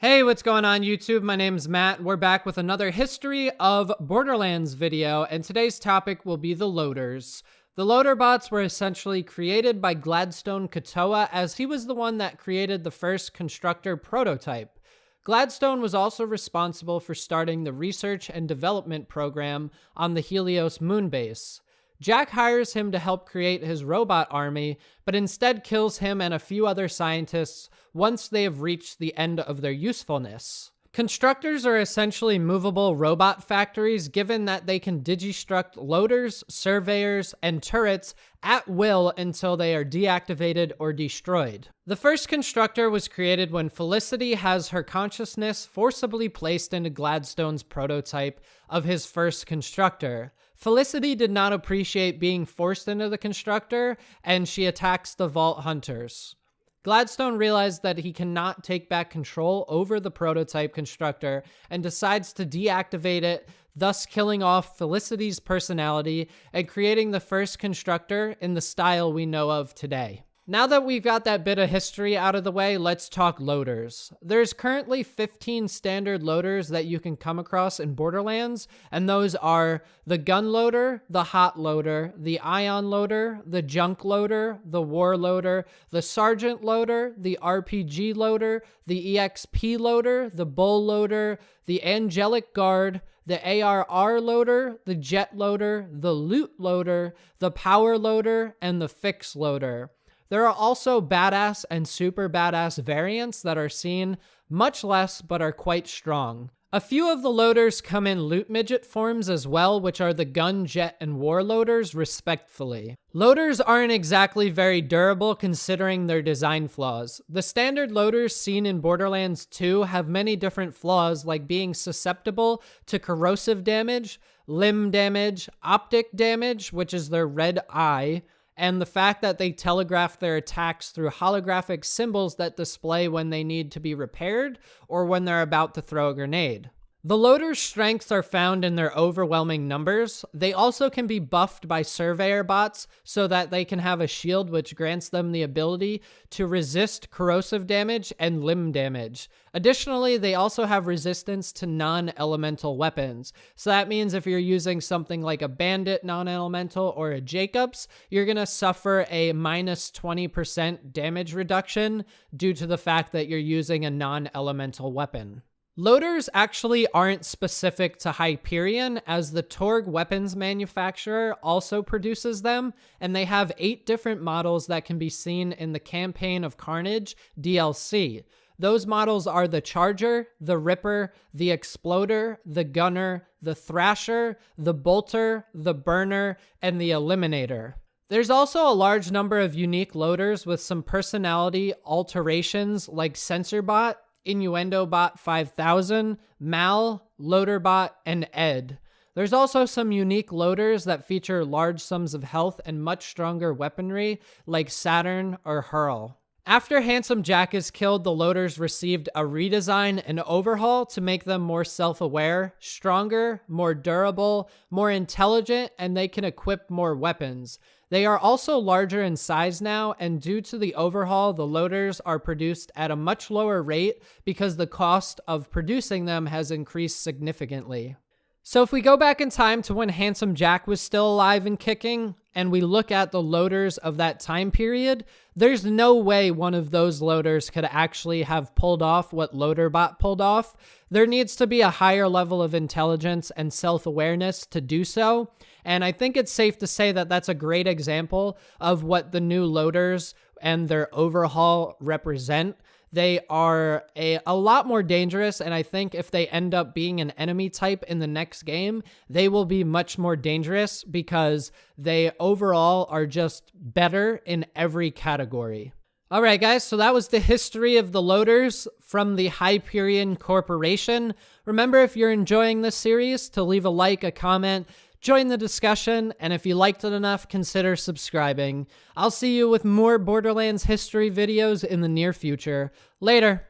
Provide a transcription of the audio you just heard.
Hey, what's going on YouTube? My name's Matt. We're back with another History of Borderlands video, and today's topic will be the loaders. The loader bots were essentially created by Gladstone Katoa, as he was the one that created the first constructor prototype. Gladstone was also responsible for starting the research and development program on the Helios moonbase. Jack hires him to help create his robot army, but instead kills him and a few other scientists once they have reached the end of their usefulness. Constructors are essentially movable robot factories, given that they can digistruct loaders, surveyors, and turrets at will until they are deactivated or destroyed. The first constructor was created when Felicity has her consciousness forcibly placed into Gladstone's prototype of his first constructor. Felicity did not appreciate being forced into the constructor, and she attacks the Vault Hunters. Gladstone realized that he cannot take back control over the prototype constructor and decides to deactivate it, thus killing off Felicity's personality and creating the first constructor in the style we know of today. Now that we've got that bit of history out of the way, let's talk loaders. There's currently 15 standard loaders that you can come across in Borderlands, and those are the gun loader, the hot loader, the ion loader, the junk loader, the war loader, the sergeant loader, the RPG loader, the EXP loader, the bull loader, the angelic guard, the ARR loader, the jet loader, the loot loader, the power loader, and the fix loader. There are also badass and super badass variants that are seen much less but are quite strong. A few of the loaders come in loot midget forms as well, which are the gun, jet, and war loaders respectively. Loaders aren't exactly very durable considering their design flaws. The standard loaders seen in Borderlands 2 have many different flaws, like being susceptible to corrosive damage, limb damage, optic damage, which is their red eye, and the fact that they telegraph their attacks through holographic symbols that display when they need to be repaired or when they're about to throw a grenade. The loaders' strengths are found in their overwhelming numbers. They also can be buffed by surveyor bots so that they can have a shield which grants them the ability to resist corrosive damage and limb damage. Additionally, they also have resistance to non-elemental weapons. So that means if you're using something like a bandit non-elemental or a Jacobs, you're going to suffer a minus 20% damage reduction due to the fact that you're using a non-elemental weapon. Loaders actually aren't specific to Hyperion, as the Torg weapons manufacturer also produces them, and they have 8 different models that can be seen in the Campaign of Carnage DLC. Those models are the Charger, the Ripper, the Exploder, the Gunner, the Thrasher, the Bolter, the Burner, and the Eliminator. There's also a large number of unique loaders with some personality alterations like Censorbot, InnuendoBot 5000, Mal, Loaderbot, and Ed. There's also some unique loaders that feature large sums of health and much stronger weaponry like Saturn or Hurl. After Handsome Jack is killed, the loaders received a redesign and overhaul to make them more self-aware, stronger, more durable, more intelligent, and they can equip more weapons. They are also larger in size now, and due to the overhaul, the loaders are produced at a much lower rate because the cost of producing them has increased significantly. So if we go back in time to when Handsome Jack was still alive and kicking, and we look at the loaders of that time period, there's no way one of those loaders could actually have pulled off what Loaderbot pulled off. There needs to be a higher level of intelligence and self-awareness to do so, and I think it's safe to say that that's a great example of what the new loaders and their overhaul represent. They are a lot more dangerous, and I think if they end up being an enemy type in the next game, they will be much more dangerous because they overall are just better in every category. Alright guys, so that was the history of the loaders from the Hyperion Corporation. Remember, if you're enjoying this series, to leave a like, a comment, join the discussion, and if you liked it enough, consider subscribing. I'll see you with more Borderlands history videos in the near future. Later.